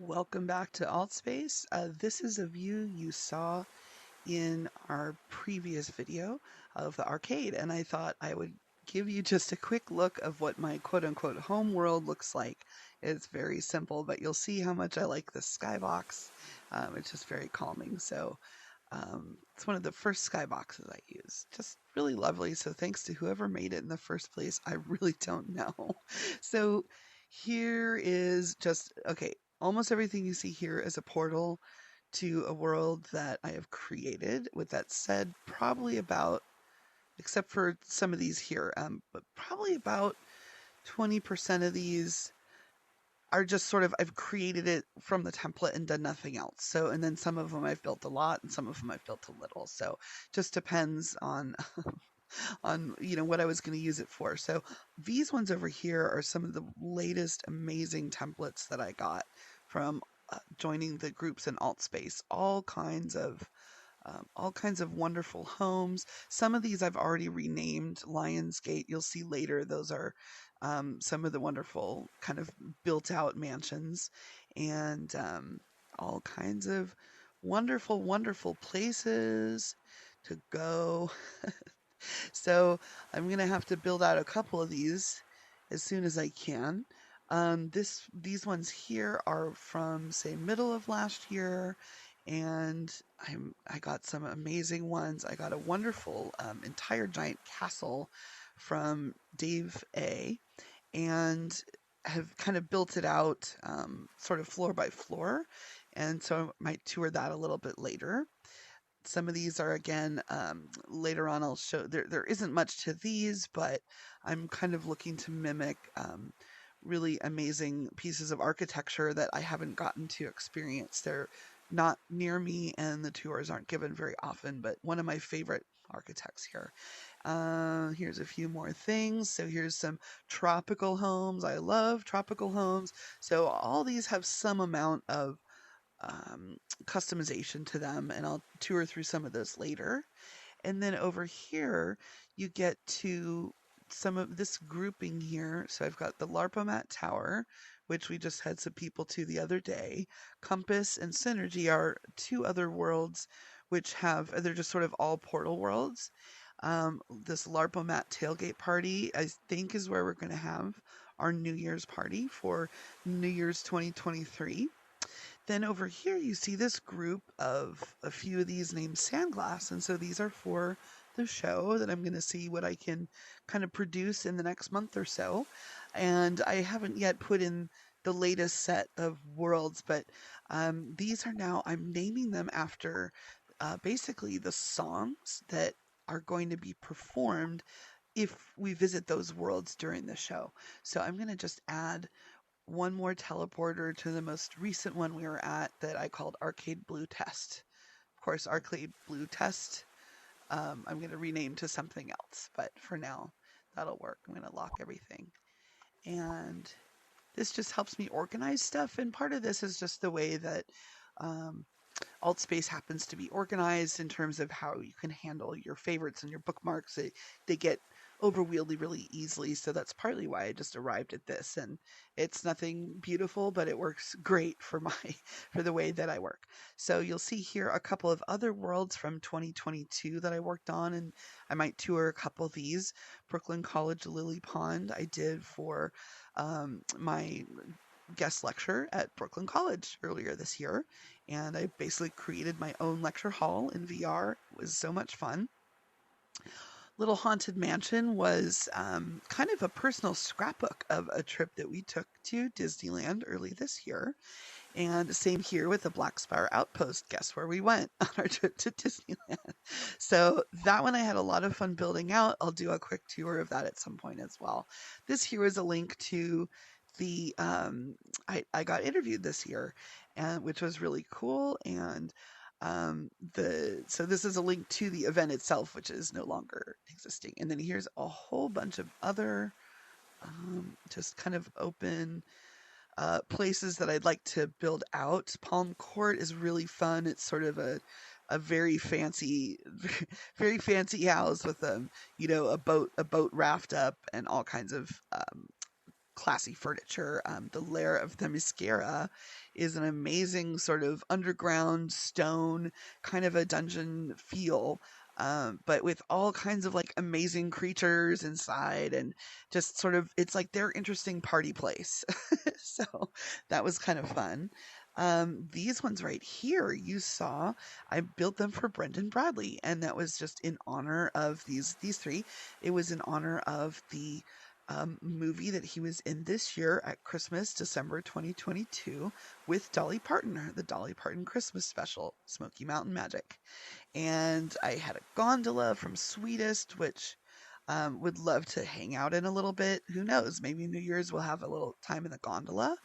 Welcome back to Altspace. This is a view you saw in our previous video of the arcade, and I thought I would give you just a quick look of what my quote-unquote home world looks like. It's very simple, but you'll see how much I like the skybox. It's just very calming. It's one of the first skyboxes I use. Just really lovely. So thanks to whoever made it in the first place. I really don't know. So here is just, okay, almost everything you see here is a portal to a world that I have created. With that said, probably about, except for some of these here, but probably about 20% of these are just sort of I've created it from the template and done nothing else. So, and then some of them I've built a lot, and some of them I've built a little. So, just depends on what I was going to use it for. So, these ones over here are some of the latest amazing templates that I got from joining the groups in Altspace. All kinds of wonderful homes. Some of these I've already renamed Lionsgate. You'll see later those are some of the wonderful kind of built out mansions and all kinds of wonderful, wonderful places to go. So I'm going to have to build out a couple of these as soon as I can. These ones here are from, say, middle of last year, and I got some amazing ones. I got a wonderful entire giant castle from Dave A, and have kind of built it out sort of floor by floor, and so I might tour that a little bit later. Some of these are again later on. I'll show there isn't much to these, but I'm kind of looking to mimic really amazing pieces of architecture that I haven't gotten to experience. They're not near me, and the tours aren't given very often, but one of my favorite architects here. Here's a few more things. So here's some tropical homes. I love tropical homes. So all these have some amount of customization to them, and I'll tour through some of this later. And then over here, you get to some of this grouping here. So I've got the Larpomat Tower, which we just had some people to the other day. Compass and Synergy are two other worlds which they're just sort of all portal worlds. This Larpomat tailgate party, I think, is where we're going to have our New Year's party for New Year's 2023. Then over here, you see this group of a few of these named Sandglass. And so these are for the show that I'm going to see what I can kind of produce in the next month or so. And I haven't yet put in the latest set of worlds, but these are now, I'm naming them after basically the songs that are going to be performed if we visit those worlds during the show. So I'm going to just add one more teleporter to the most recent one we were at that I called Arcade Blue Test. Of course, Arcade Blue Test, I'm going to rename to something else, but for now, that'll work. I'm going to lock everything. And this just helps me organize stuff, and part of this is just the way that Altspace happens to be organized in terms of how you can handle your favorites and your bookmarks. They get overwieldy really easily, so that's partly why I just arrived at this. And it's nothing beautiful, but it works great for for the way that I work. So you'll see here a couple of other worlds from 2022 that I worked on, and I might tour a couple of these. Brooklyn College Lily Pond I did for my guest lecture at Brooklyn College earlier this year, and I basically created my own lecture hall in VR. It was so much fun. Little Haunted Mansion was kind of a personal scrapbook of a trip that we took to Disneyland early this year. And same here with the Black Spire Outpost. Guess where we went on our trip to Disneyland? So that one I had a lot of fun building out. I'll do a quick tour of that at some point as well. This here is a link to the I got interviewed this year, and which was really cool. And so this is a link to the event itself, which is no longer existing. And then here's a whole bunch of other just kind of open places that I'd like to build out. Palm Court is really fun. It's sort of a very fancy, very fancy house with a boat raft up and all kinds of classy furniture. The Lair of the Mascara is an amazing sort of underground stone, kind of a dungeon feel, but with all kinds of like amazing creatures inside, and just sort of it's like their interesting party place. So that was kind of fun. These ones right here, you saw, I built them for Brendan Bradley, and that was just in honor of these three. It was in honor of the movie that he was in this year at Christmas, December 2022, with Dolly Parton, the Dolly Parton Christmas special, Smoky Mountain Magic. And I had a gondola from Sweetest, which would love to hang out in a little bit. Who knows? Maybe New Year's we'll have a little time in the gondola.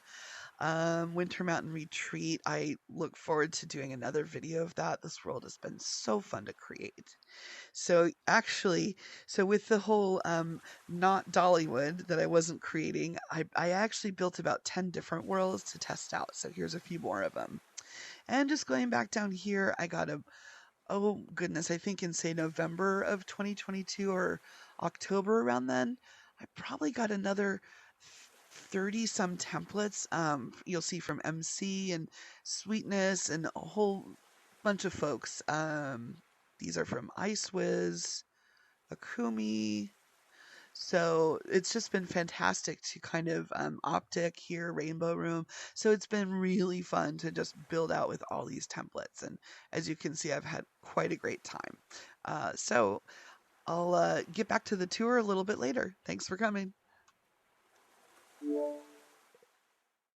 Winter Mountain Retreat. I look forward to doing another video of that. This world has been so fun to create. So actually, so with the whole not Dollywood that I wasn't creating, I actually built about 10 different worlds to test out. So here's a few more of them. And just going back down here, I got a, oh goodness, I think in say November of 2022 or October around then, I probably got another 30 some templates. You'll see from MC and Sweetness and a whole bunch of folks. These are from Ice Wiz, Akumi. So it's just been fantastic to kind of Optic here, Rainbow Room. So it's been really fun to just build out with all these templates. And as you can see, I've had quite a great time. So I'll get back to the tour a little bit later. Thanks for coming.